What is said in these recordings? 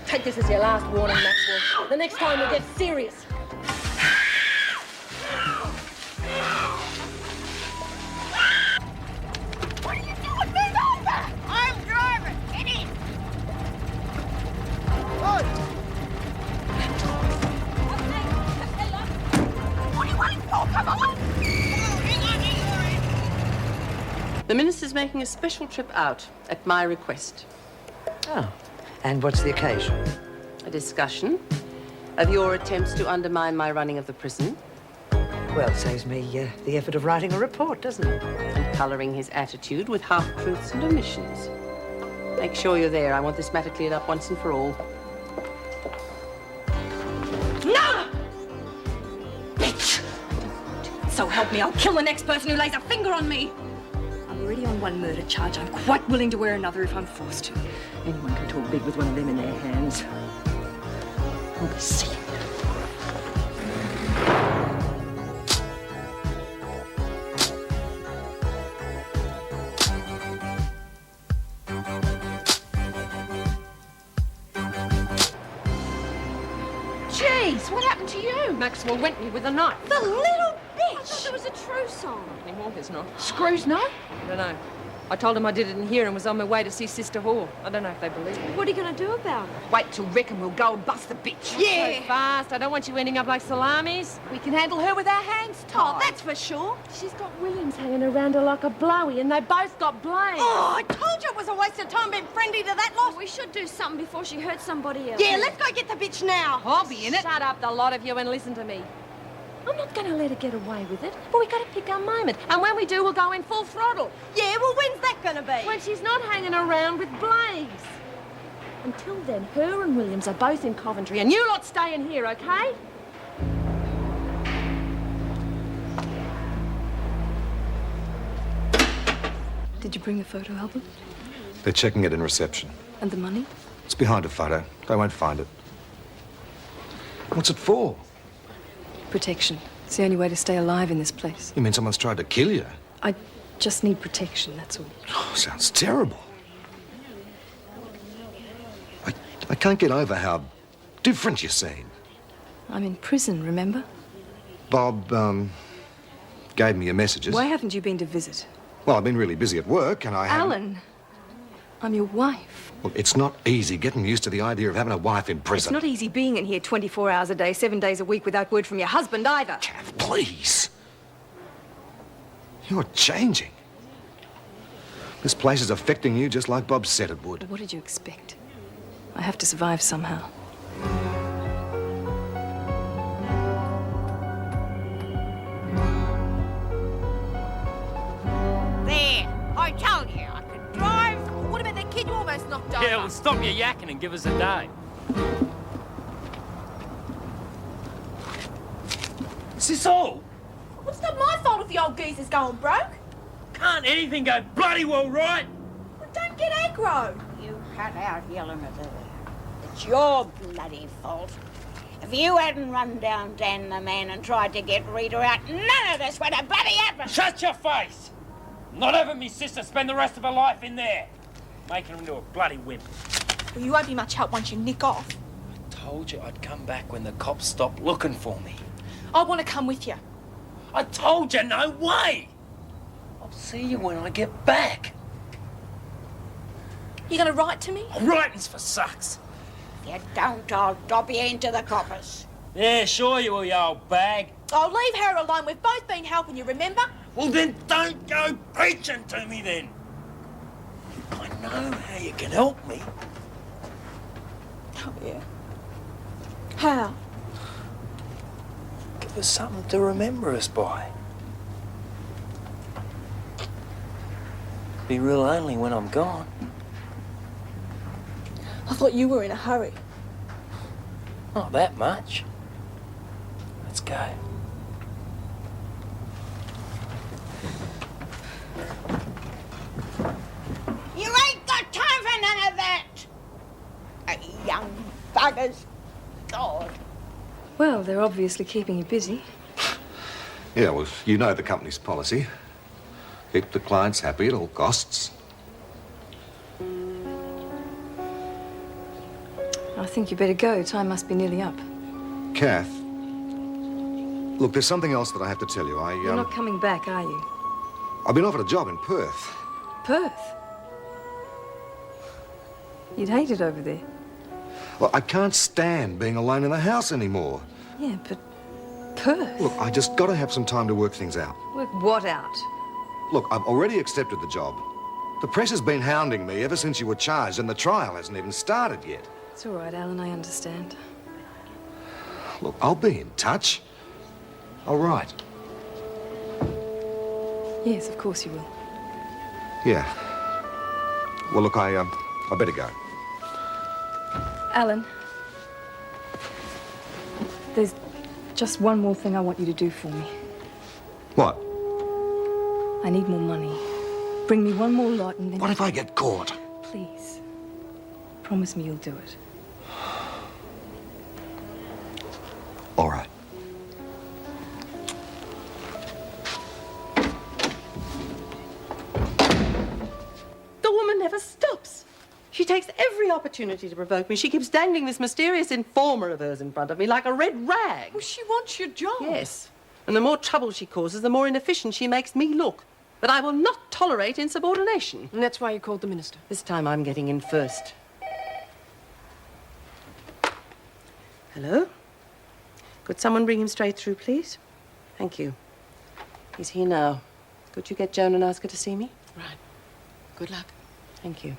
Take this as your last warning, Maxwell. The next time we'll get serious. What are you doing? Move over! I'm driving. Get in. What are you waiting for? Come on! The Minister's making a special trip out at my request. Oh, and what's the occasion? A discussion of your attempts to undermine my running of the prison. Well, it saves me the effort of writing a report, doesn't it? And colouring his attitude with half-truths and omissions. Make sure you're there. I want this matter cleared up once and for all. No! Bitch! So help me, I'll kill the next person who lays a finger on me. I'm already on one murder charge. I'm quite willing to wear another if I'm forced to. Anyone can talk big with one of them in their hands. I'll be seeing you. Jeez, what happened to you? Maxwell went me with a knife. The little I bitch! thought there was a true song. Anymore, there's not. Screws, no? I don't know. I told him I did it in here and was on my way to see Sister Hall. I don't know if they believe me. What are you going to do about it? Wait till Rick and we'll go and bust the bitch. Yeah. So fast. I don't want you ending up like salamis. We can handle her with our hands tied. Oh, that's for sure. She's got Williams hanging around her like a blowy, and they both got blamed. Oh, I told you it was a waste of time being friendly to that lot. We should do something before she hurts somebody else. Yeah, let's go get the bitch now. I'll be in it. Shut up, the lot of you, and listen to me. I'm not going to let her get away with it, but we got to pick our moment. And when we do, we'll go in full throttle. Yeah, well, when's that going to be? When she's not hanging around with Blaze. Until then, her and Williams are both in Coventry, and you lot stay in here, okay? Did you bring the photo album? They're checking it in reception. And the money? It's behind a photo. They won't find it. What's it for? Protection. It's the only way to stay alive in this place. You mean someone's tried to kill you? I just need protection, that's all. Oh, sounds terrible. I can't get over how different you seem. I'm in prison, remember? Bob, gave me your messages. Why haven't you been to visit? Well, I've been really busy at work and I haven't... Alan, I'm your wife. Well, it's not easy getting used to the idea of having a wife in It's prison. not easy being in here 24 hours a day, 7 days a week without word from your husband either. Kath, please. You're changing. This place is affecting you just like Bob said it would. What did you expect? I have to survive somehow. There, I told you I could drive. What about that kid you almost knocked over? Yeah, well, stop your yakking and give us a day. Is this all? Well, it's not my fault if the old geezer's going broke. Can't anything go bloody well right? Well, don't get aggro. You cut out yelling at her. It's your bloody fault. If you hadn't run down Dan the man and tried to get Rita out, none of this would have bloody happened. Shut your face! Not having me sister spend the rest of her life in there. Making her into a bloody wimp. Well, you won't be much help once you nick off. I told you I'd come back when the cops stopped looking for me. I want to come with you. I told you, no way! I'll see you when I get back. You going to write to me? Writing's for sucks. If you don't, I'll dob you into the coppers. Yeah, sure you will, you old bag. Oh, leave her alone. We've both been helping you, remember? Well, then don't go preaching to me, then. I know how you can help me. Oh, yeah. How? Give us something to remember us by. Be real lonely when I'm gone. I thought you were in a hurry. Not that much. Let's go. You ain't got time for none of that. Young buggers. God. Well, they're obviously keeping you busy. Yeah, well, you know the company's policy. Keep the clients happy at all costs. I think you better go. Time must be nearly up. Kath, look, there's something else that I have to tell you. You're not coming back, are you? I've been offered a job in Perth. Perth? You'd hate it over there. Well, I can't stand being alone in the house anymore. Yeah, but Perth? Look, I just got to have some time to work things out. Work what out? Look, I've already accepted the job. The press has been hounding me ever since you were charged, and the trial hasn't even started yet. It's all right, Alan, I understand. Look, I'll be in touch. All right. Yes, of course you will. Yeah. Well, look, I better go. Alan, there's just one more thing I want you to do for me. What? I need more money. Bring me one more lot and then... What if I get caught? Please. Promise me you'll do it. All right. The woman never stops. She takes every opportunity to provoke me. She keeps dangling this mysterious informer of hers in front of me like a red rag. Well, she wants your job. Yes. And the more trouble she causes, the more inefficient she makes me look. But I will not tolerate insubordination. And that's why you called the minister. This time I'm getting in first. Hello? Could someone bring him straight through, please? Thank you. He's here now. Could you get Joan and ask her to see me? Right. Good luck. Thank you.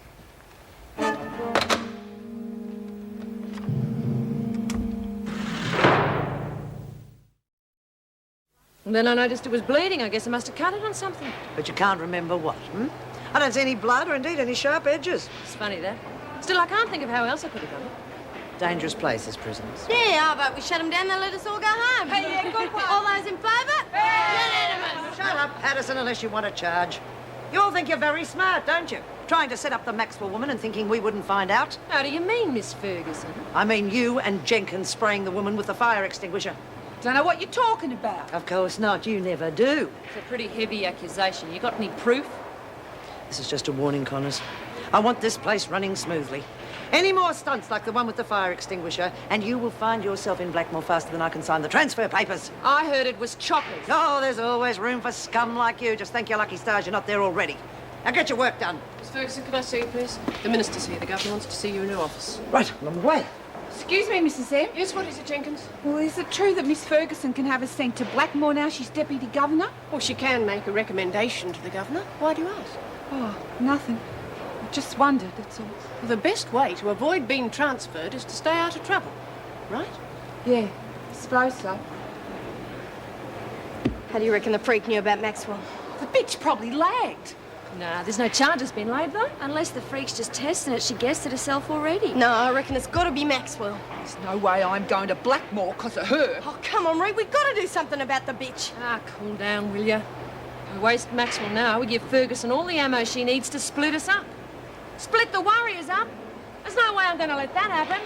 And then I noticed it was bleeding. I guess I must have cut it on something. But you can't remember what, I don't see any blood or indeed any sharp edges. It's funny, that. Still, I can't think of how else I could have done it. Dangerous places, prisons. Yeah, how about we shut them down and let us all go home? Hey, yeah, good one. All those in favour? Unanimous. Shut up, Paterson, unless you want to charge. You all think you're very smart, don't you? Trying to set up the Maxwell woman and thinking we wouldn't find out. How do you mean, Miss Ferguson? I mean you and Jenkins spraying the woman with the fire extinguisher. Don't know what you're talking about. Of course not, you never do. It's a pretty heavy accusation. You got any proof? This is just a warning, Connors. I want this place running smoothly. Any more stunts like the one with the fire extinguisher, and you will find yourself in Blackmore faster than I can sign the transfer papers. I heard it was choppers. Oh, there's always room for scum like you. Just thank your lucky stars you're not there already. Now get your work done. Miss Ferguson, can I see you, please? The minister's here. The governor wants to see you in her office. Right, I'm on the way. Excuse me, Mrs. M. Yes, what is it, Jenkins? Well, is it true that Miss Ferguson can have us sent to Blackmore now she's Deputy Governor? Well, she can make a recommendation to the governor. Why do you ask? Oh, nothing. I just wondered, that's all. Well, the best way to avoid being transferred is to stay out of trouble, right? Yeah, I suppose so. How do you reckon the freak knew about Maxwell? The bitch probably lagged. Nah, there's no charges been laid, though. Unless the freak's just testing it, she guessed it herself already. No, I reckon it's got to be Maxwell. There's no way I'm going to Blackmore because of her. Oh, come on, Reed, we've got to do something about the bitch. Ah, cool down, will ya? We waste Maxwell now. We give Ferguson all the ammo she needs to split us up. Split the Warriors up. There's no way I'm going to let that happen.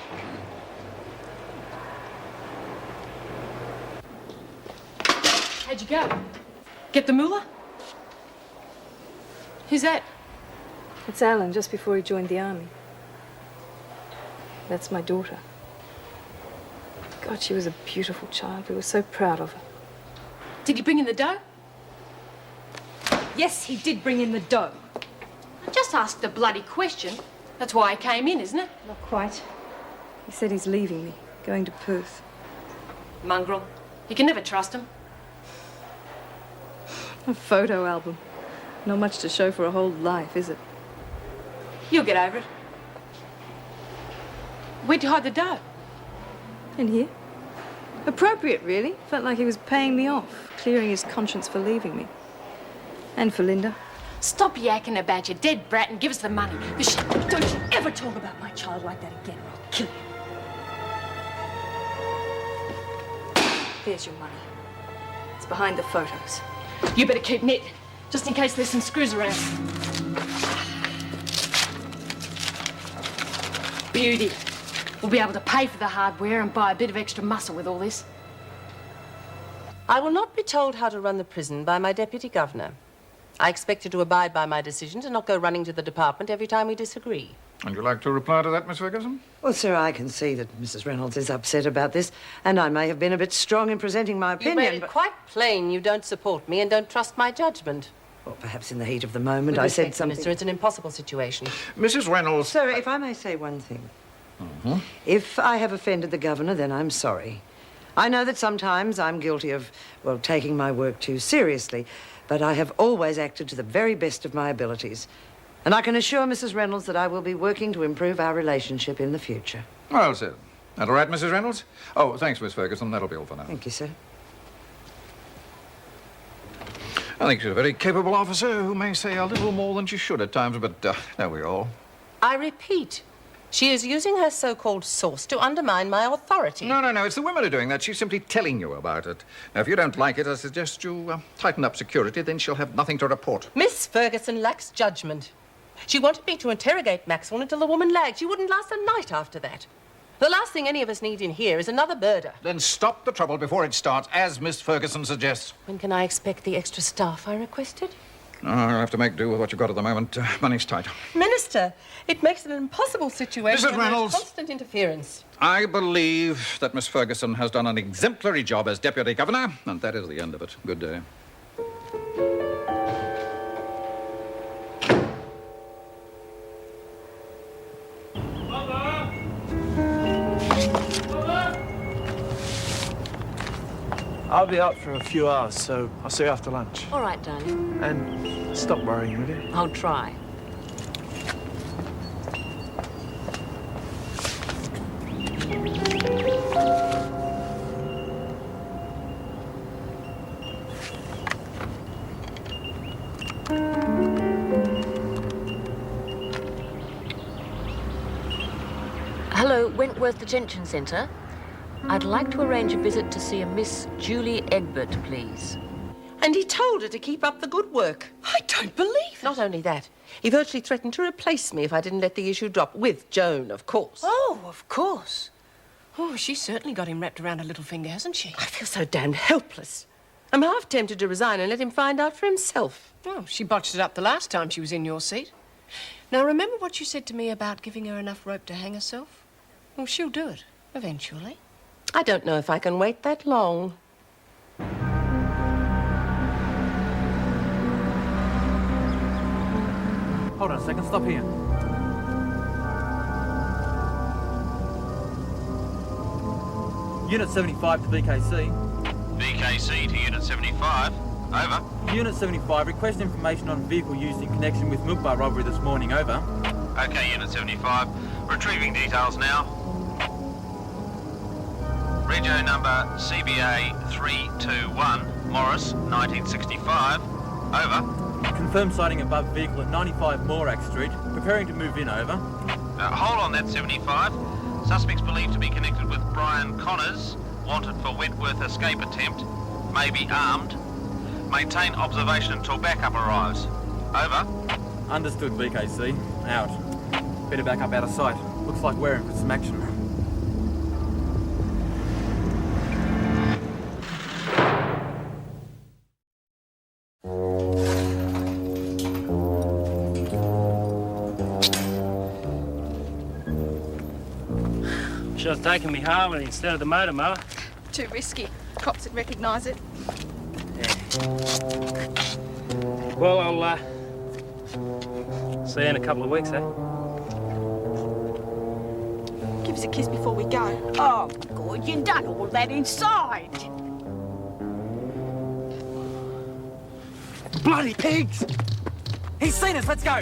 How'd you go? Get the moolah? Who's that? It's Alan, just before he joined the army. That's my daughter. God, she was a beautiful child. We were so proud of her. Did you bring in the dough? Yes, he did bring in the dough. I just asked the bloody question. That's why I came in, isn't it? Not quite. He said he's leaving me, going to Perth. Mongrel. You can never trust him. A photo album. Not much to show for a whole life, is it? You'll get over it. Where'd you hide the dough? In here. Appropriate, really. Felt like he was paying me off, clearing his conscience for leaving me. And for Linda. Stop yakking about your dead brat and give us the money. Don't you ever talk about my child like that again, or I'll kill you. There's your money. It's behind the photos. You better keep knit, just in case there's some screws around. Beauty. We'll be able to pay for the hardware and buy a bit of extra muscle with all this. I will not be told how to run the prison by my deputy governor. I expect her to abide by my decisions and not go running to the department every time we disagree. Would you like to reply to that, Miss Ferguson? Well, sir, I can see that Mrs. Reynolds is upset about this, and I may have been a bit strong in presenting my opinion. You made it but... quite plain you don't support me and don't trust my judgment. Well, perhaps in the heat of the moment With I said respect, something... Minister, it's an impossible situation. Mrs. Reynolds... Sir, if I may say one thing. If I have offended the Governor, then I'm sorry. I know that sometimes I'm guilty of, well, taking my work too seriously, but I have always acted to the very best of my abilities. And I can assure Mrs. Reynolds that I will be working to improve our relationship in the future. Well said. That all right, Mrs. Reynolds? Oh, thanks, Miss Ferguson. That'll be all for now. Thank you, sir. I think she's a very capable officer who may say a little more than she should at times, but there we all. I repeat, she is using her so-called source to undermine my authority. No, it's the women who are doing that. She's simply telling you about it. Now, if you don't like it, I suggest you tighten up security, then she'll have nothing to report. Miss Ferguson lacks judgment. She wanted me to interrogate Maxwell until the woman lagged. She wouldn't last a night after that. The last thing any of us need in here is another murder. Then stop the trouble before it starts, as Miss Ferguson suggests. When can I expect the extra staff I requested? Oh, I'll have to make do with what you've got at the moment. Money's tight. Minister, it makes it an impossible situation. Mrs. when there's Reynolds. Constant interference. I believe that Miss Ferguson has done an exemplary job as Deputy Governor, and that is the end of it. Good day. I'll be up for a few hours, so I'll see you after lunch. All right, darling. And stop worrying, will you? I'll try. Hello, Wentworth Detention Centre. I'd like to arrange a visit to see a Miss Julie Egbert, please. And he told her to keep up the good work. I don't believe it. Not only that, he virtually threatened to replace me if I didn't let the issue drop, with Joan, of course. Oh, of course. Oh, she's certainly got him wrapped around her little finger, hasn't she? I feel so damned helpless. I'm half tempted to resign and let him find out for himself. Oh, she botched it up the last time she was in your seat. Now, remember what you said to me about giving her enough rope to hang herself? Well, she'll do it, eventually. I don't know if I can wait that long. Hold on a second, stop here. Unit 75 to VKC. VKC to Unit 75. Over. Unit 75, request information on vehicle used in connection with milk bar robbery this morning. Over. Okay, Unit 75. Retrieving details now. Rego number CBA 321, Morris, 1965. Over. Confirmed sighting above vehicle at 95 Morack Street. Preparing to move in. Over. Hold on that 75. Suspects believed to be connected with Brian Connors, wanted for Wentworth escape attempt, may be armed. Maintain observation until backup arrives. Over. Understood, VKC. Out. Better back up out of sight. Looks like we're in for some action. Should have taken me Harley instead of the motor mower. Too risky. Cops would recognise it. Well, I'll see you in a couple of weeks, eh? Give us a kiss before we go. Oh, good, you done all that inside. Bloody pigs! He's seen us, let's go!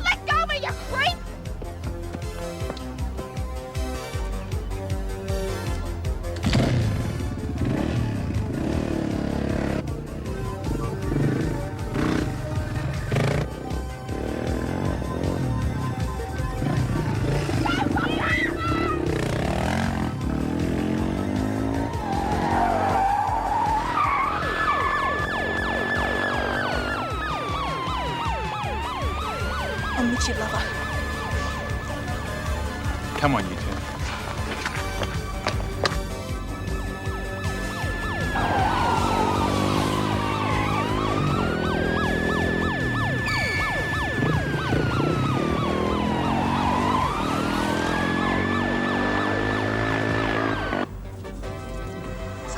Let go of me, you creep! I'm with you, lover. Come on, you two.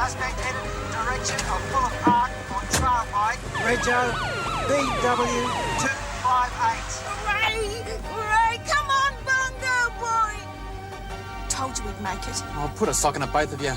Suspect headed in the direction of Fuller Park on trail bike. Rego BW258. Hooray! Come on, Bongo Boy! Told you we'd make it. I'll put a sock in it, both of you.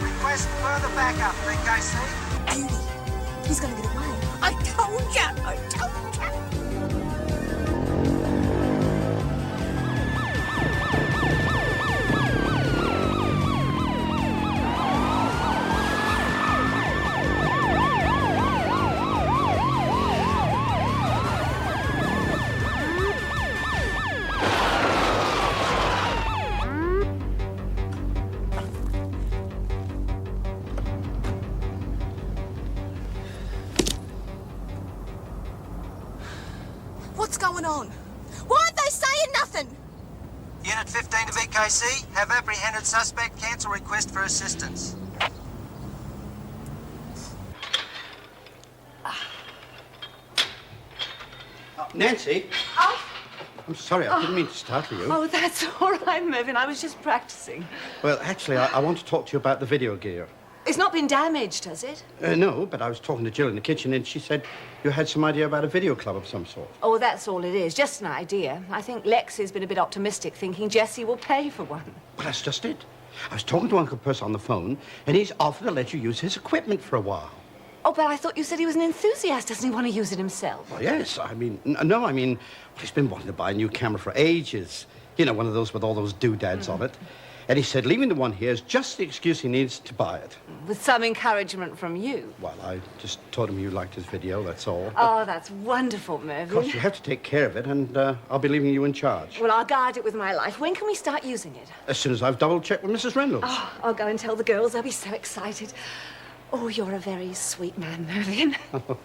Request further backup, BKC. Beauty. He's gonna get away. I told ya! I told ya! What's going on? Why aren't they saying nothing? Unit 15 to BKC. Have apprehended suspect. Cancel request for assistance. Nancy? Oh. I'm sorry, I didn't mean to startle you. Oh, that's all right, Mervyn. I was just practicing. Well, actually, I want to talk to you about the video gear. It's not been damaged, has it? No, but I was talking to Jill in the kitchen and she said you had some idea about a video club of some sort. Oh, that's all it is. Just an idea. I think Lex has been a bit optimistic, thinking Jessie will pay for one. Well, that's just it. I was talking to Uncle Percy on the phone and he's offered to let you use his equipment for a while. Oh, but I thought you said he was an enthusiast. Doesn't he want to use it himself? Well, yes, I mean, he's been wanting to buy a new camera for ages. You know, one of those with all those doodads on it. And he said leaving the one here is just the excuse he needs to buy it. With some encouragement from you. Well, I just told him you liked his video, that's all. Oh, that's wonderful, Mervyn. Of course, you have to take care of it, and I'll be leaving you in charge. Well, I'll guard it with my life. When can we start using it? As soon as I've double-checked with Mrs. Reynolds. Oh, I'll go and tell the girls. They'll be so excited. Oh, you're a very sweet man, Mervyn. Oh,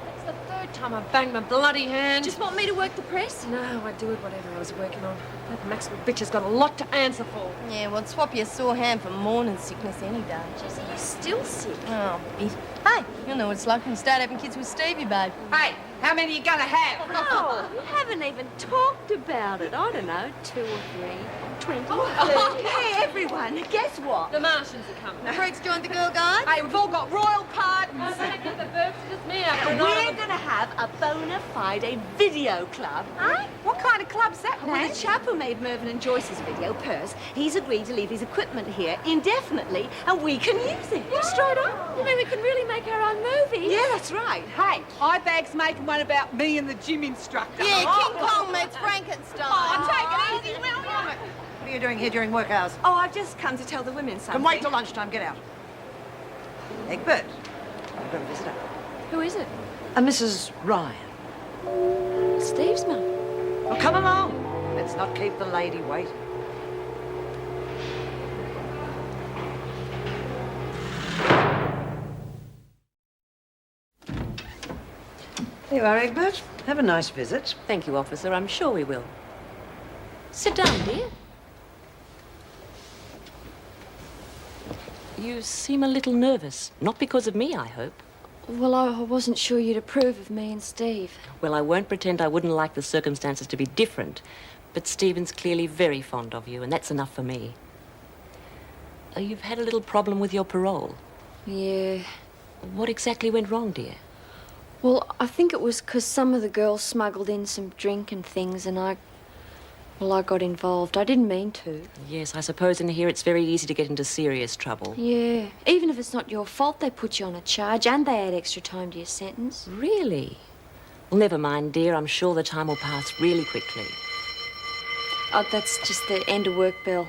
that's the third time I've banged my bloody hand. Just want me to work the press? No, I'd do it whatever I was working on. That Maxwell bitch has got a lot to answer for. Yeah, well, swap your sore hand for morning sickness any day. Jessie, you're still sick. Oh, bit. Hey, you'll know what it's like when you start having kids with Stevie, babe. Hey, how many are you gonna have? Oh, you haven't even talked about it. I don't know, 2 or 3, 20. Oh, hey, everyone, guess what? The Martians are coming. The freaks joined the Girl Guide? Hey, we've all got royal pardons. I'm gonna get the verbs to just me after We're gonna have a bona fide video club. Huh? What kind of club's that, Well, Nan? the chap who made Mervyn and Joyce's video, Perce, he's agreed to leave his equipment here indefinitely, and we can use it. Straight up. You mean we can really make our own movie? Yeah, that's right. Hey, Ibag's making one about me and the gym instructor. Yeah, King Kong meets Frankenstein. Oh, take it easy, will you? What are you doing here during work hours? Oh, I've just come to tell the women something. Can wait till lunchtime. Get out. Egbert, I've got a visitor. Who is it? A Mrs. Ryan. Steve's mum. Well, come along. Let's not keep the lady waiting. There you are, Egbert. Have a nice visit. Thank you, officer. I'm sure we will. Sit down, dear. You seem a little nervous. Not because of me, I hope. Well, I wasn't sure you'd approve of me and Steve. Well, I won't pretend I wouldn't like the circumstances to be different, but Stephen's clearly very fond of you, and that's enough for me. You've had a little problem with your parole. Yeah. What exactly went wrong, dear? Well, I think it was because some of the girls smuggled in some drink and things, and I got involved. I didn't mean to. Yes, I suppose in here it's very easy to get into serious trouble. Yeah. Even if it's not your fault, they put you on a charge, and they add extra time to your sentence. Really? Well, never mind, dear. I'm sure the time will pass really quickly. Oh, that's just the end of work bell.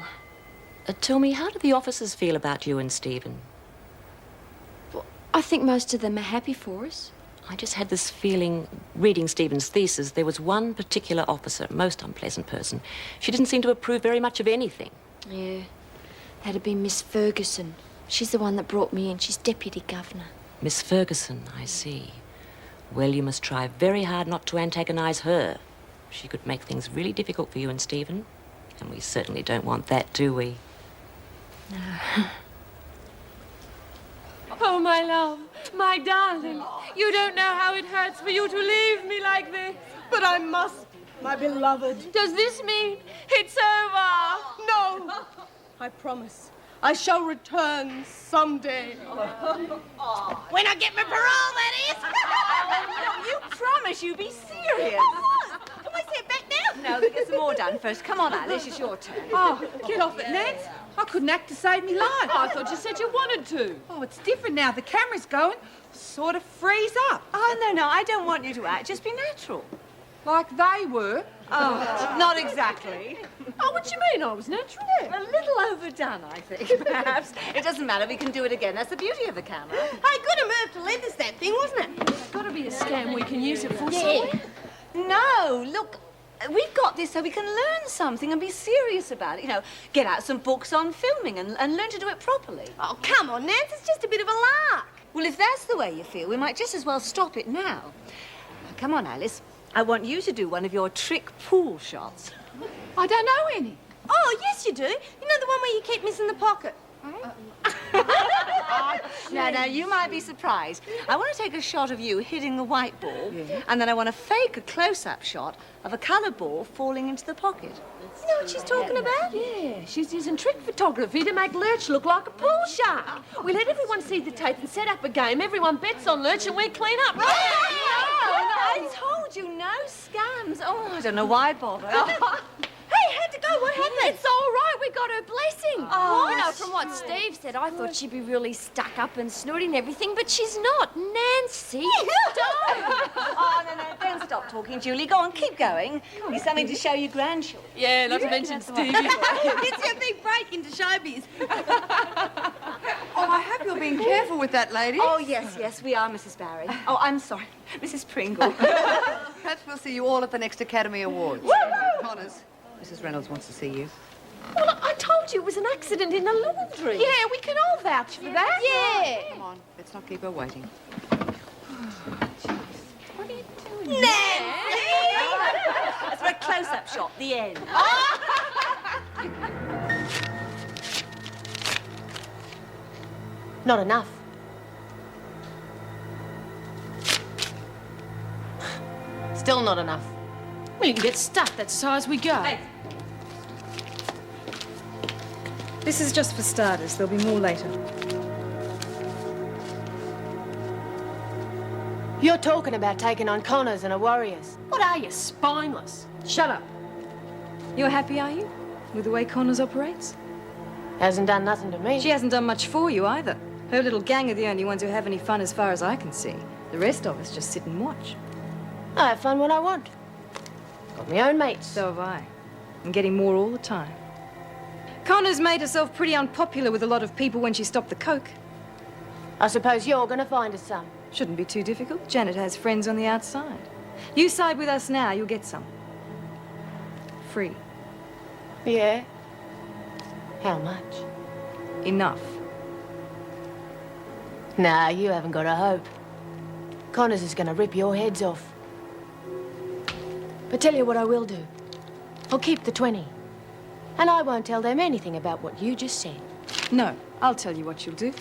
Tell me, how do the officers feel about you and Stephen? Well, I think most of them are happy for us. I just had this feeling, reading Stephen's thesis, there was one particular officer, most unpleasant person. She didn't seem to approve very much of anything. Yeah. That'd be Miss Ferguson. She's the one that brought me in. She's deputy governor. Miss Ferguson, I see. Well, you must try very hard not to antagonize her. She could make things really difficult for you and Stephen. And we certainly don't want that, do we? No. Oh, my love, my darling. You don't know how it hurts for you to leave me like this. But I must, my beloved. Does this mean it's over? No, I promise. I shall return someday. When I get my parole, that is. No, you promise you be serious. Can we sit back now? No, we'll get some more done first. Come on, Alice, it's your turn. Oh, get off it, Nance. I couldn't act to save me life. I thought you said you wanted to. Oh, it's different now. The camera's going. Sort of freeze up. Oh, no, I don't want you to act. Just be natural. Like they were. Oh, not exactly. Oh, what do you mean I was natural? A little overdone, I think, perhaps. It doesn't matter. We can do it again. That's the beauty of the camera. Hey, good a move to leave us that thing, wasn't it? There's got to be a scam we can use it for. Yeah. No, look, we've got this so we can learn something and be serious about it. You know, get out some books on filming and learn to do it properly. Oh, come on, Nance. It's just a bit of a lark. Well, if that's the way you feel, we might just as well stop it now. Now, come on, Alice. I want you to do one of your trick pool shots. I don't know any. Oh, yes, you do. You know the one where you keep missing the pocket? Now, you might be surprised. I want to take a shot of you hitting the white ball, and then I want to fake a close-up shot of a coloured ball falling into the pocket. You know what she's talking about? Yeah, she's using trick photography to make Lurch look like a pool shark. We let everyone see the tape and set up a game. Everyone bets on Lurch and we clean up. No, I told you, no scams. Oh, I don't know why bother. Hey, how'd it go? What happened? It's all right. We got her blessing. Oh, You know, from what Steve said, I thought she'd be really stuck up and snooty and everything, but she's not. Nancy, don't. Oh, no, don't stop talking, Julie. Go on, keep going. There's something to show your grandchildren. Yeah, not to mention Stevie. It's your big break into showbiz. Oh, I hope you're being careful with that, lady. Oh, yes, we are, Mrs. Barry. Oh, I'm sorry, Mrs. Pringle. Perhaps we'll see you all at the next Academy Awards. Woo-hoo! Connors, Mrs. Reynolds wants to see you. Well, I told you it was an accident in the laundry. Yeah, we can all vouch for that. Yeah. Come on, let's not keep her waiting. What are you doing? That's for a close-up shot, the end. Not enough. Still not enough. Well, you can get stuck. That's as high as we go. Hey. This is just for starters. There'll be more later. You're talking about taking on Connors and her warriors. What are you, spineless? Shut up. You're happy, are you, with the way Connors operates? Hasn't done nothing to me. She hasn't done much for you either. Her little gang are the only ones who have any fun as far as I can see. The rest of us just sit and watch. I have fun when I want. Got my own mates. So have I. I'm getting more all the time. Connors made herself pretty unpopular with a lot of people when she stopped the coke. I suppose you're gonna find us some. Shouldn't be too difficult. Janet has friends on the outside. You side with us now, you'll get some. Free. Yeah? How much? Enough. Nah, you haven't got a hope. Connors is gonna rip your heads off. But tell you what I will do. I'll keep the 20. And I won't tell them anything about what you just said. No, I'll tell you what you'll do.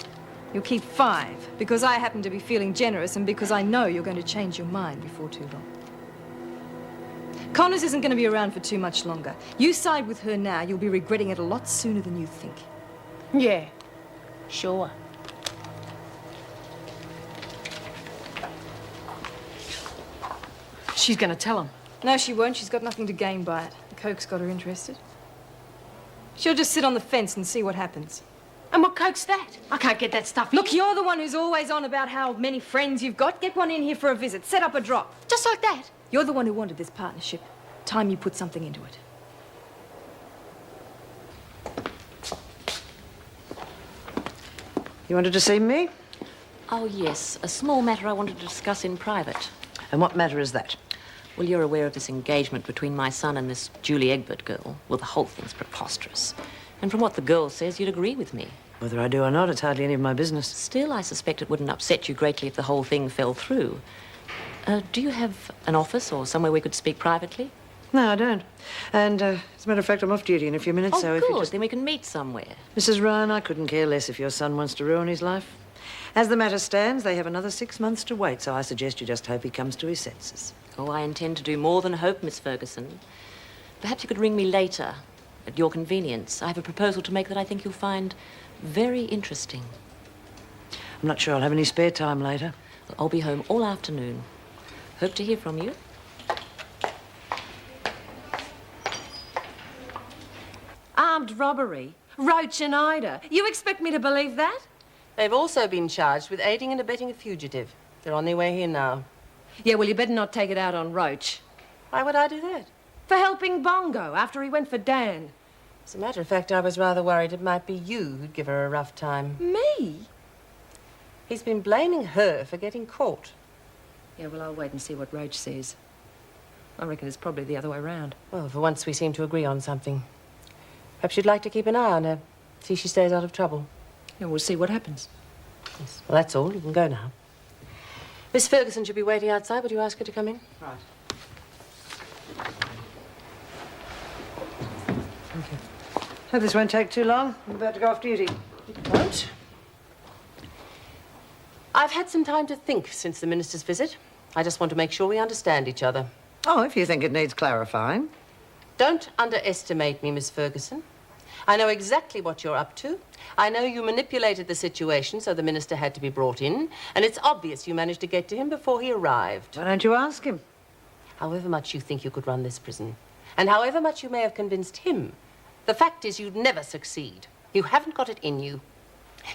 You'll keep 5, because I happen to be feeling generous and because I know you're going to change your mind before too long. Connors isn't going to be around for too much longer. You side with her now, you'll be regretting it a lot sooner than you think. Yeah, sure. She's gonna tell him. No, she won't. She's got nothing to gain by it. The coke's got her interested. She'll just sit on the fence and see what happens. And what coke's that? I can't get that stuff. Look, you're the one who's always on about how many friends you've got. Get one in here for a visit. Set up a drop. Just like that. You're the one who wanted this partnership. Time you put something into it. You wanted to see me? Oh, yes. A small matter I wanted to discuss in private. And what matter is that? Well, you're aware of this engagement between my son and this Julie Egbert girl. Well, the whole thing's preposterous. And from what the girl says, you'd agree with me. Whether I do or not, it's hardly any of my business. Still, I suspect it wouldn't upset you greatly if the whole thing fell through. Do you have an office or somewhere we could speak privately? No, I don't. And, as a matter of fact, I'm off duty in a few minutes, Oh, so if good. you just... Then we can meet somewhere. Mrs. Ryan, I couldn't care less if your son wants to ruin his life. As the matter stands, they have another 6 months to wait, so I suggest you just hope he comes to his senses. Oh, I intend to do more than hope, Miss Ferguson. Perhaps you could ring me later, at your convenience. I have a proposal to make that I think you'll find very interesting. I'm not sure I'll have any spare time later. Well, I'll be home all afternoon. Hope to hear from you. Armed robbery? Roach and Ida? You expect me to believe that? They've also been charged with aiding and abetting a fugitive. They're on their way here now. Yeah, well, you better not take it out on Roach. Why would I do that? For helping Bongo after he went for Dan. As a matter of fact, I was rather worried it might be you who'd give her a rough time. Me? He's been blaming her for getting caught. Yeah, well, I'll wait and see what Roach says. I reckon it's probably the other way round. Well, for once we seem to agree on something. Perhaps you'd like to keep an eye on her. See she stays out of trouble. Yeah, we'll see what happens. Yes. Well, that's all. You can go now. Miss Ferguson should be waiting outside. Would you ask her to come in? Right. Thank you. Hope this won't take too long. I'm about to go off duty. It won't. I've had some time to think since the minister's visit. I just want to make sure we understand each other. Oh, if you think it needs clarifying. Don't underestimate me, Miss Ferguson. I know exactly what you're up to. I know you manipulated the situation so the minister had to be brought in, and it's obvious you managed to get to him before he arrived. Why don't you ask him? However much you think you could run this prison, and however much you may have convinced him, the fact is you'd never succeed. You haven't got it in you.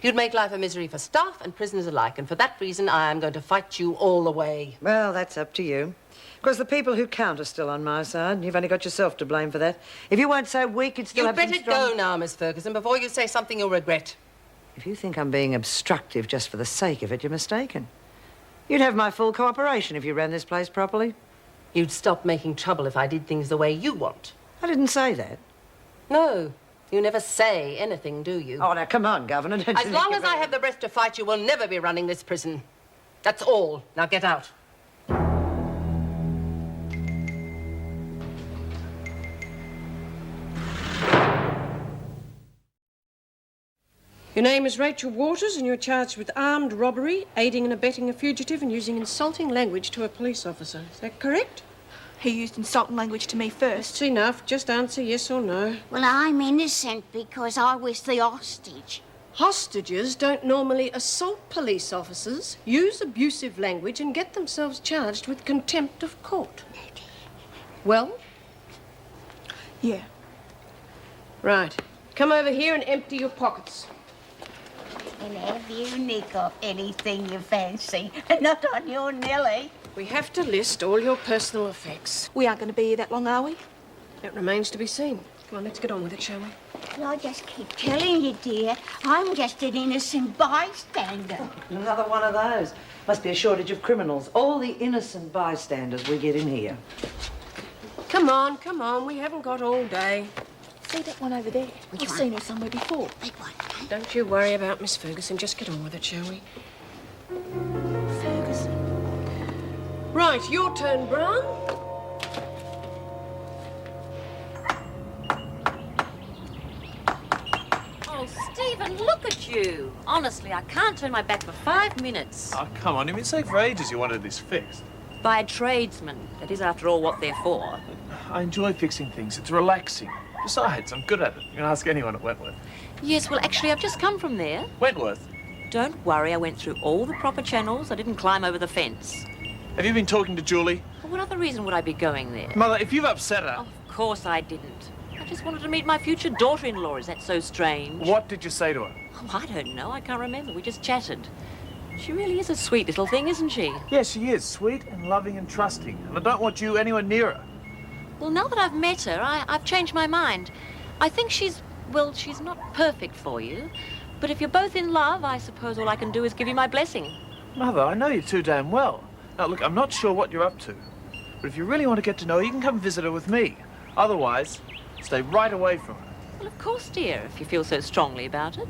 You'd make life a misery for staff and prisoners alike, and for that reason I am going to fight you all the way. Well, that's up to you. Of course, the people who count are still on my side. You've only got yourself to blame for that. If you weren't so weak, you'd still You have some better strong... go now, Miss Ferguson, before you say something you'll regret. If you think I'm being obstructive just for the sake of it, you're mistaken. You'd have my full cooperation if you ran this place properly. You'd stop making trouble if I did things the way you want. I didn't say that. No, you never say anything, do you? Oh, now, come on, Governor. Don't As you long think as I have the breath to fight, you will never be running this prison. That's all. Now get out. Your name is Rachel Waters, and you're charged with armed robbery, aiding and abetting a fugitive, and using insulting language to a police officer. Is that correct? He used insulting language to me first. That's enough. Just answer yes or no. Well, I'm innocent because I was the hostage. Hostages don't normally assault police officers, use abusive language, and get themselves charged with contempt of court. Well? Yeah. Right. Come over here and empty your pockets. And have you nick off anything you fancy, not on your Nellie. We have to list all your personal effects. We aren't going to be here that long, are we? It remains to be seen. Come on, let's get on with it, shall we? Well, I just keep telling you, dear, I'm just an innocent bystander. Another one of those. Must be a shortage of criminals. All the innocent bystanders we get in here. Come on, come on. We haven't got all day. See that one over there? I've seen her somewhere before. Big one. Don't you worry about Miss Ferguson. Just get on with it, shall we? Ferguson. Right, your turn, Brown. Oh, Stephen, look at you. Honestly, I can't turn my back for 5 minutes. Oh, come on. You've been saying for ages you wanted this fixed. By a tradesman. That is, after all, what they're for. I enjoy fixing things. It's relaxing. Besides, I'm good at it. You can ask anyone at Wentworth. Yes, well, actually, I've just come from there. Wentworth? Don't worry, I went through all the proper channels. I didn't climb over the fence. Have you been talking to Julie? Well, what other reason would I be going there? Mother, if you've upset her... Of course I didn't. I just wanted to meet my future daughter-in-law. Is that so strange? What did you say to her? Oh, I don't know. I can't remember. We just chatted. She really is a sweet little thing, isn't she? Yes, she is. Sweet and loving and trusting. And I don't want you anywhere near her. Well, now that I've met her, I've changed my mind. I think she's not perfect for you. But if you're both in love, I suppose all I can do is give you my blessing. Mother, I know you too damn well. Now, look, I'm not sure what you're up to. But if you really want to get to know her, you can come visit her with me. Otherwise, stay right away from her. Well, of course, dear, if you feel so strongly about it.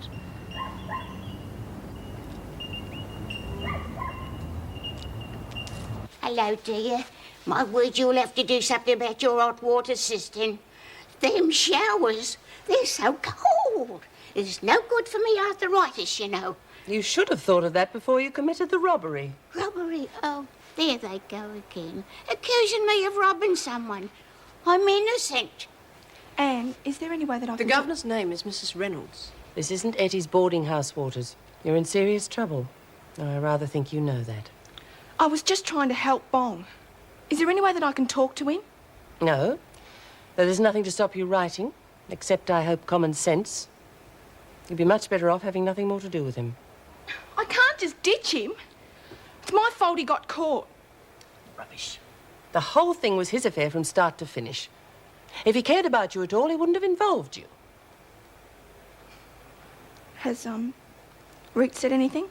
Hello, dear. My word, you'll have to do something about your hot water system. Them showers, they're so cold. It's no good for me arthritis, you know. You should have thought of that before you committed the robbery. Robbery? Oh, there they go again. Accusing me of robbing someone. I'm innocent. Anne, is there any way that I The can... governor's name is Mrs. Reynolds. This isn't Ettie's boarding house, Waters. You're in serious trouble. I rather think you know that. I was just trying to help Bong. Is there any way that I can talk to him? No. Though there's nothing to stop you writing, except, I hope, common sense. You'd be much better off having nothing more to do with him. I can't just ditch him. It's my fault he got caught. Rubbish. The whole thing was his affair from start to finish. If he cared about you at all, he wouldn't have involved you. Has, Ruth said anything?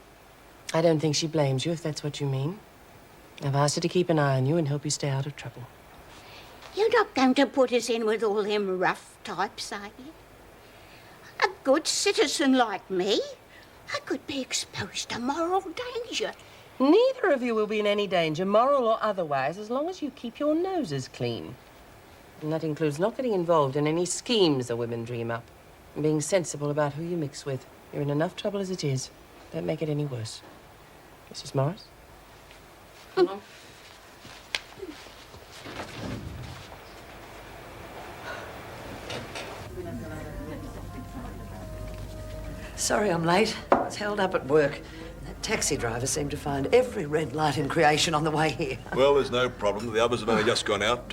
I don't think she blames you, if that's what you mean. I've asked her to keep an eye on you and help you stay out of trouble. You're not going to put us in with all them rough types, are you? A good citizen like me, I could be exposed to moral danger. Neither of you will be in any danger, moral or otherwise, as long as you keep your noses clean. And that includes not getting involved in any schemes the women dream up, and being sensible about who you mix with. You're in enough trouble as it is. Don't make it any worse. Mrs. Morris? Sorry I'm late. I was held up at work. That taxi driver seemed to find every red light in creation on the way here. Well, there's no problem. The others have only just gone out.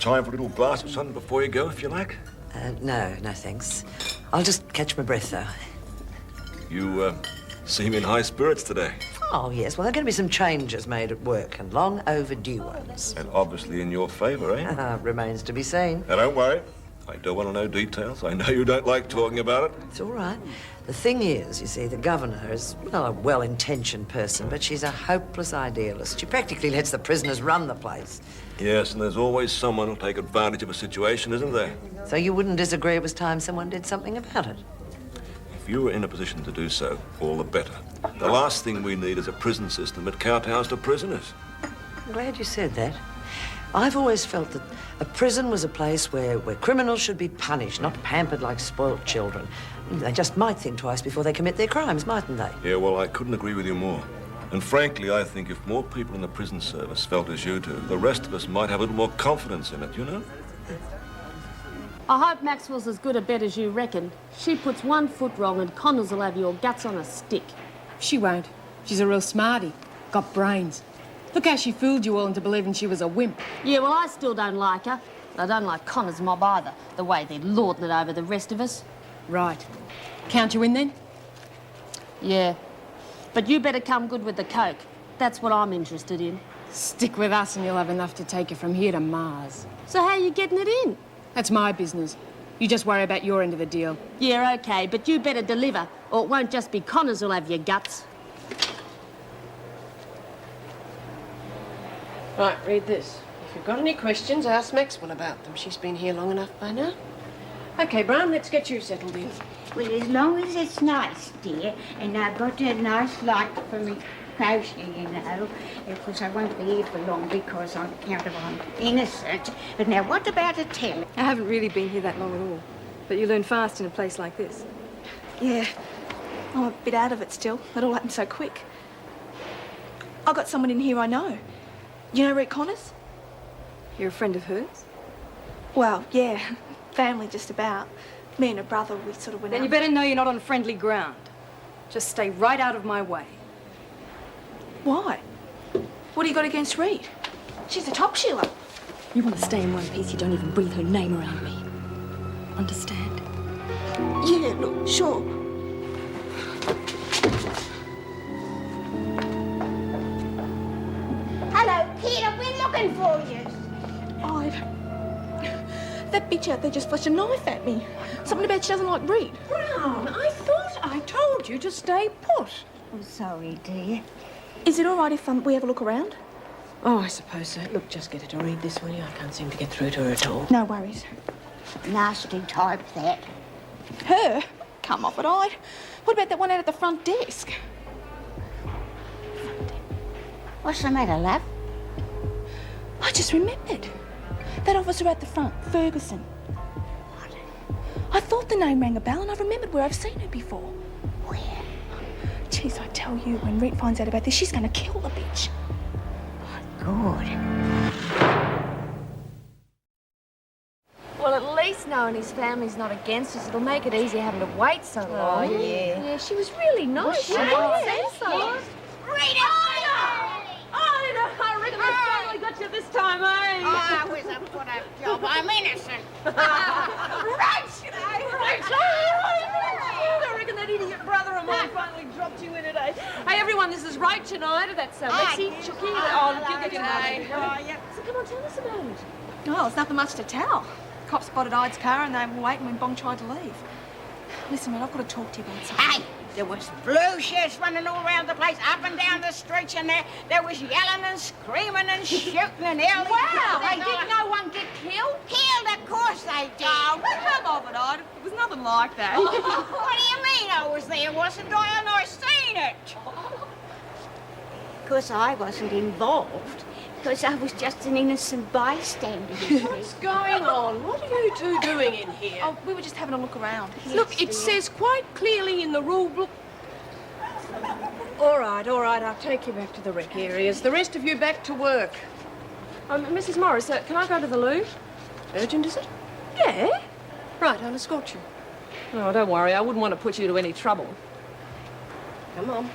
Time for a little glass of something before you go, if you like. No, thanks. I'll just catch my breath, though. You seem in high spirits today. Oh, yes. Well, there are going to be some changes made at work, and long overdue ones. And obviously in your favour, eh? Remains to be seen. Now, don't worry. I don't want to know details. I know you don't like talking about it. It's all right. The thing is, you see, the governor is, well, a well-intentioned person, but she's a hopeless idealist. She practically lets the prisoners run the place. Yes, and there's always someone who'll take advantage of a situation, isn't there? So you wouldn't disagree it was time someone did something about it? If you were in a position to do so, all the better. The last thing we need is a prison system that kowtows to prisoners. I'm glad you said that. I've always felt that a prison was a place where criminals should be punished, not pampered like spoilt children. They just might think twice before they commit their crimes, mightn't they? Yeah, well, I couldn't agree with you more. And frankly, I think if more people in the prison service felt as you do, the rest of us might have a little more confidence in it, you know? I hope Maxwell's as good a bet as you reckon. She puts one foot wrong and Connors will have your guts on a stick. She won't. She's a real smarty. Got brains. Look how she fooled you all into believing she was a wimp. Yeah, well, I still don't like her. I don't like Connor's mob either, the way they're lording it over the rest of us. Right. Count you in, then? Yeah. But you better come good with the coke. That's what I'm interested in. Stick with us and you'll have enough to take you from here to Mars. So how are you getting it in? That's my business. You just worry about your end of the deal. Yeah, OK, but you better deliver, or it won't just be Connors who'll have your guts. Right, read this. If you've got any questions, ask Maxwell about them. She's been here long enough by now. OK, Brown, let's get you settled in. Well, as long as it's nice, dear, and I've got a nice light for me crochet, you know, because I won't be here for long because on account of I'm innocent. But now, what about a telly? I haven't really been here that long at all, but you learn fast in a place like this. Yeah. I'm a bit out of it still. It all happened so quick. I got someone in here I know. You know Ruth Connors? You're a friend of hers? Well, yeah. Family just about. Me and her brother, we sort of went Then out. you better know you're not on friendly ground. Just stay right out of my way. Why? What do you got against Reed? She's a top shealer. You want to stay in one piece, you don't even breathe her name around me. Understand? Yeah, look, sure. Hello, kid, I've been looking for you. That bitch out there just flashed a knife at me. Something about she doesn't like Reed. Brown, I thought I told you to stay put. I'm sorry, dear. Is it all right if we have a look around? Oh, I suppose so. Look, just get her to read this, will you? I can't seem to get through to her at all. No worries. Nasty type, that. Her? Come off it, I'd. What about that one out at the front desk? What's the matter, love? I just remembered. That officer at the front, Ferguson. What? I thought the name rang a bell and I remembered where I've seen her before. Where? Jeez, I tell you, when Rhett finds out about this, she's gonna kill the bitch. Good. Well, at least knowing his family's not against us, it'll make it easier having to wait so long. Oh, yeah. Yeah, she was really nice. She was. was. Rita! I reckon they finally got you this time, eh? Oh, it was a put-up job. I'm innocent. I reckon that idiot brother of mine finally dropped you in it, eh? Hey, everyone, this is Rachel Ida. That's Lexi, Chucky. Oh, look, you'll get your mother. yeah. So come on, tell us about it. Oh, it's nothing much to tell. Cops spotted Ide's car and they were waiting when Bong tried to leave. Listen, man, I've got to talk to you about something. Hey, there was blue shirts running all around the place, up and down the streets, and there was yelling and screaming and shooting and yelling. Wow, hey, did no one get killed? Killed? Of course they did. Oh, come off it, Ida. It was nothing like that. What do you mean I was there, wasn't I? And I seen it. Of course, I wasn't involved, because I was just an innocent bystander. What's going on? What are you two doing in here? Oh, we were just having a look around. Look, it says quite clearly in the rule book. All right, I'll take you back to the rec areas. The rest of you back to work. Mrs. Morris, can I go to the loo? Urgent, is it? Yeah. Right, I'll escort you. Oh, don't worry, I wouldn't want to put you to any trouble. Come on.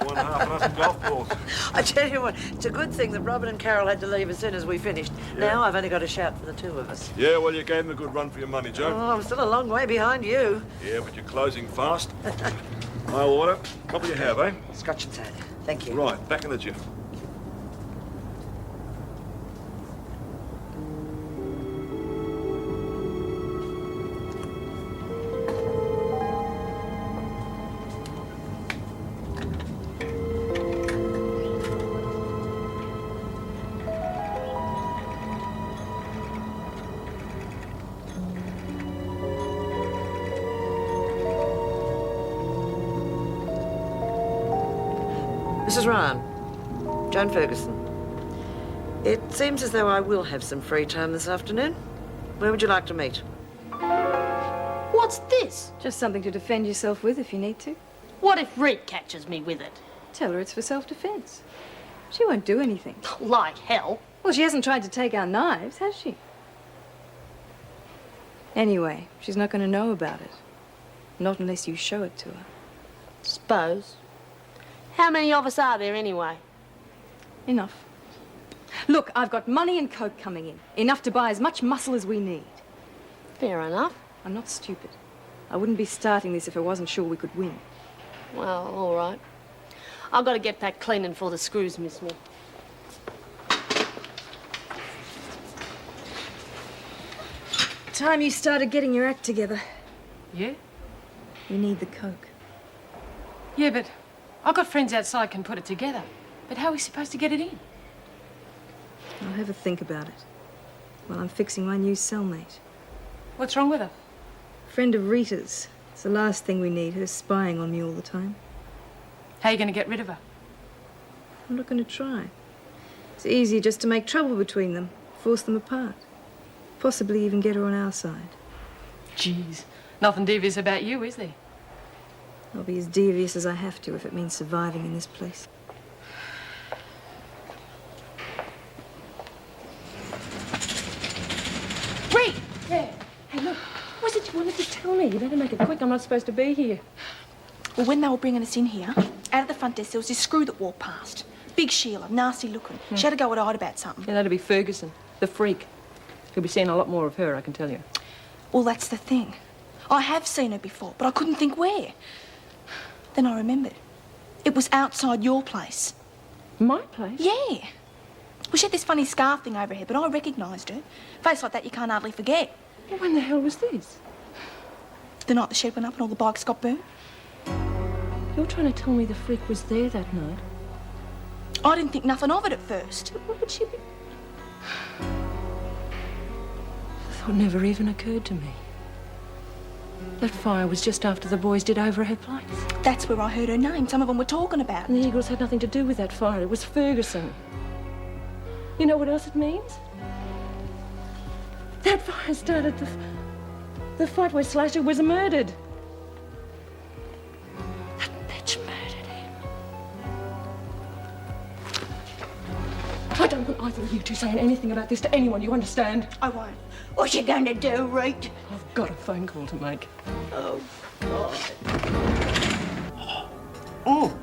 1.5 golf balls. I tell you what, it's a good thing that Robin and Carol had to leave as soon as we finished. Now I've only got a shout for the two of us. Yeah, well, you gave them a good run for your money, Joe. Oh, I'm still a long way behind you. Yeah, but you're closing fast. My water. What will you have, eh? Scotch and soda. Thank you. Right, back in the jiff. Mrs. Ryan, Joan Ferguson. It seems as though I will have some free time this afternoon. Where would you like to meet? What's this? Just something to defend yourself with if you need to. What if Reed catches me with it? Tell her it's for self-defense. She won't do anything. Like hell. Well, she hasn't tried to take our knives, has she? Anyway, she's not going to know about it. Not unless you show it to her. Suppose. How many of us are there anyway? Enough. Look, I've got money and coke coming in. Enough to buy as much muscle as we need. Fair enough. I'm not stupid. I wouldn't be starting this if I wasn't sure we could win. Well, all right. I've got to get back cleaning for the screws, Miss Smith. Time you started getting your act together. Yeah? You need the coke. Yeah, but I've got friends outside can put it together. But how are we supposed to get it in? I'll have a think about it while I'm fixing my new cellmate. What's wrong with her? Friend of Rita's. It's the last thing we need, her spying on me all the time. How are you going to get rid of her? I'm not going to try. It's easier just to make trouble between them, force them apart. Possibly even get her on our side. Jeez, nothing devious about you, is there? I'll be as devious as I have to if it means surviving in this place. Reed! Yeah. Hey, look, what was it you wanted to tell me? You better make it quick. I'm not supposed to be here. Well, when they were bringing us in here, out of the front desk, there was this screw that walked past. Big Sheila, nasty looking. She had to go at Ida about something. Yeah, that'd be Ferguson, the freak. You'll be seeing a lot more of her, I can tell you. Well, that's the thing. I have seen her before, but I couldn't think where. Then I remembered. It was outside your place. My place? Yeah. Well, she had this funny scarf thing over her head, but I recognised her. Face like that you can't hardly forget. Well, when the hell was this? The night the shed went up and all the bikes got burned. You're trying to tell me the freak was there that night? I didn't think nothing of it at first. What would she be? thought never even occurred to me. That fire was just after the boys did over her place. That's where I heard her name. Some of them were talking about And the Eagles had nothing to do with that fire. It was Ferguson. You know what else it means? That fire started the fight where Slasher was murdered. That bitch murdered him. I don't want either of you two saying anything about this to anyone, you understand? I won't. What's you going to do, Reet? I've got a phone call to make. Oh, God. Oh,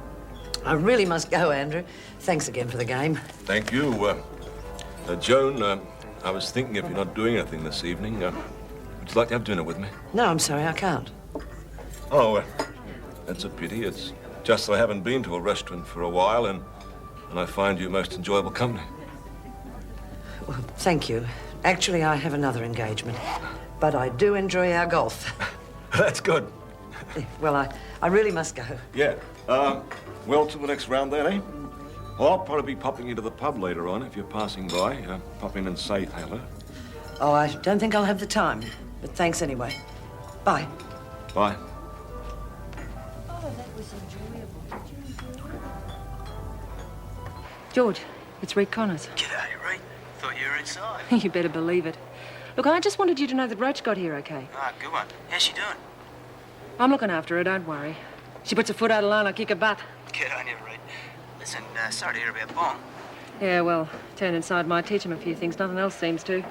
I really must go, Andrew. Thanks again for the game. Thank you. Joan, I was thinking if you're not doing anything this evening, would you like to have dinner with me? No, I'm sorry, I can't. Oh, that's a pity. It's just that I haven't been to a restaurant for a while, and I find you most enjoyable company. Well, thank you. Actually, I have another engagement, but I do enjoy our golf. That's good. Well, I really must go. Yeah. Well, till the next round then, eh? Well, I'll probably be popping into the pub later on if you're passing by. Pop in and say hello. Oh, I don't think I'll have the time, but thanks anyway. Bye. Bye. Oh, that was enjoyable. George, it's Reet Connors. G'day, Reet. Thought you were inside. You better believe it. Look, I just wanted you to know that Roach got here okay. Ah, good one. How's she doing? I'm looking after her, don't worry. She puts her foot out of line, I'll kick her butt. Good on you, Reet. Listen, sorry to hear about Bong. Yeah, well, turn inside might teach him a few things. Nothing else seems to.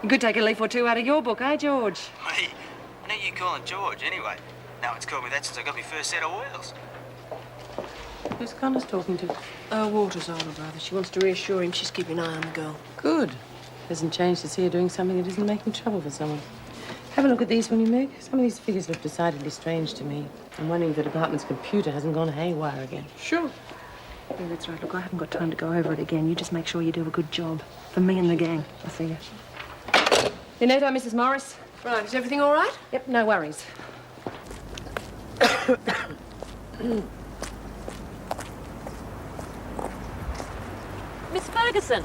You could take a leaf or two out of your book, eh, George? Me? I know you calling George, anyway. No one's called me that since I got my first set of wheels. Who's Connors talking to? Walter's older brother. She wants to reassure him she's keeping an eye on the girl. Good. Hasn't changed to see her doing something that isn't making trouble for someone. Have a look at these when you Meg. Some of these figures look decidedly strange to me. I'm wondering if the department's computer hasn't gone haywire again. Sure. Yeah, that's right. Look, I haven't got time to go over it again. You just make sure you do a good job. For me and the gang. I'll see you. Inetto, Mrs. Morris. Right, is everything all right? Yep, no worries. Miss Ferguson,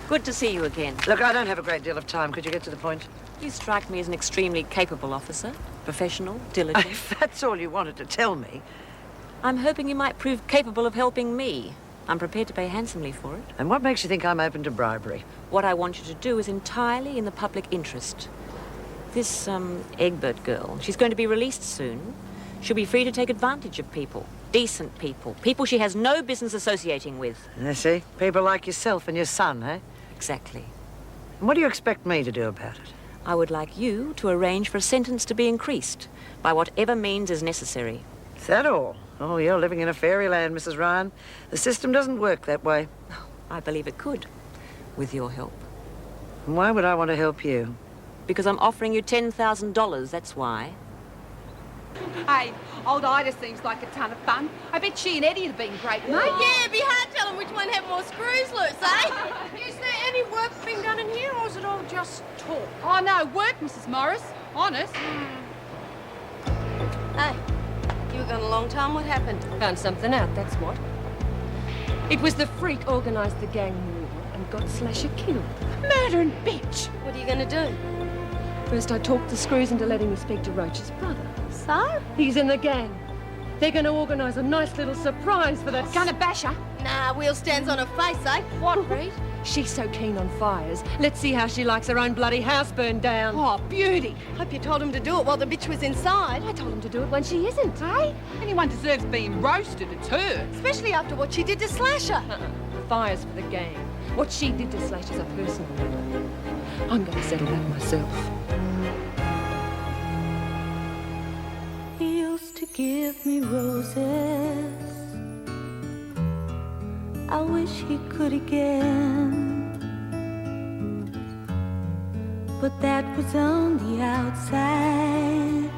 good to see you again. Look, I don't have a great deal of time. Could you get to the point? You strike me as an extremely capable officer. Professional, diligent. If that's all you wanted to tell me. I'm hoping you might prove capable of helping me. I'm prepared to pay handsomely for it. And what makes you think I'm open to bribery? What I want you to do is entirely in the public interest. This, Egbert girl, she's going to be released soon. She'll be free to take advantage of people. Decent people. People she has no business associating with. I see. People like yourself and your son, eh? Exactly. And what do you expect me to do about it? I would like you to arrange for a sentence to be increased by whatever means is necessary. Is that all? Oh, you're living in a fairyland, Mrs. Ryan. The system doesn't work that way. I believe it could, with your help. And why would I want to help you? Because I'm offering you $10,000, that's why. Hey, old Ida seems like a ton of fun. I bet she and Eddie have been great, mate. Yeah, it'd be hard telling which one had more screws loose, eh? Is there any work being done in here, or is it all just talk? Oh, no, work, Mrs. Morris. Honest. Hey, you were gone a long time. What happened? Found something out, that's what. It was the freak organised the gang war and got Slasher killed. Murdering bitch! What are you going to do? First, I talked the screws into letting me speak to Roach's brother. So? He's in the gang. They're going to organise a nice little surprise for that... Gonna bash her? Nah, wheel stands on her face, eh? What, Reed? She's so keen on fires. Let's see how she likes her own bloody house burned down. Oh, beauty. Hope you told him to do it while the bitch was inside. I told him to do it when she isn't, eh? Anyone deserves being roasted, it's her. Especially after what she did to Slasher. Fires for the gang. What she did to Slasher's a personal matter. I'm going to settle that myself. He used to give me roses. I wish he could again. But that was on the outside,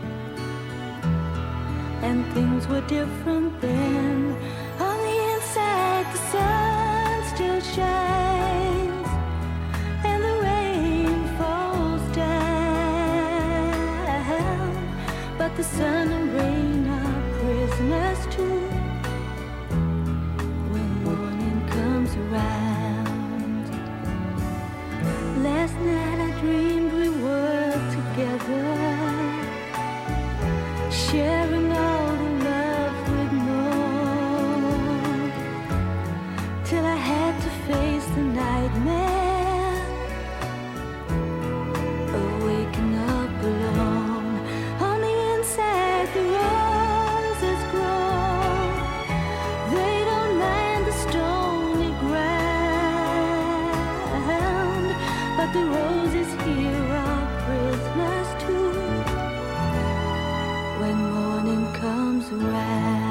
and things were different then. On the inside, the sun still shines, and the rain falls down. But the sun and rain are prisoners too. When morning comes around, last night I dreamed we sharing all the love with more, till I had to face the nightmare of waking up alone. On the inside, the roses grow. They don't mind the stony ground, but the roses here are prisoners too when morning comes around.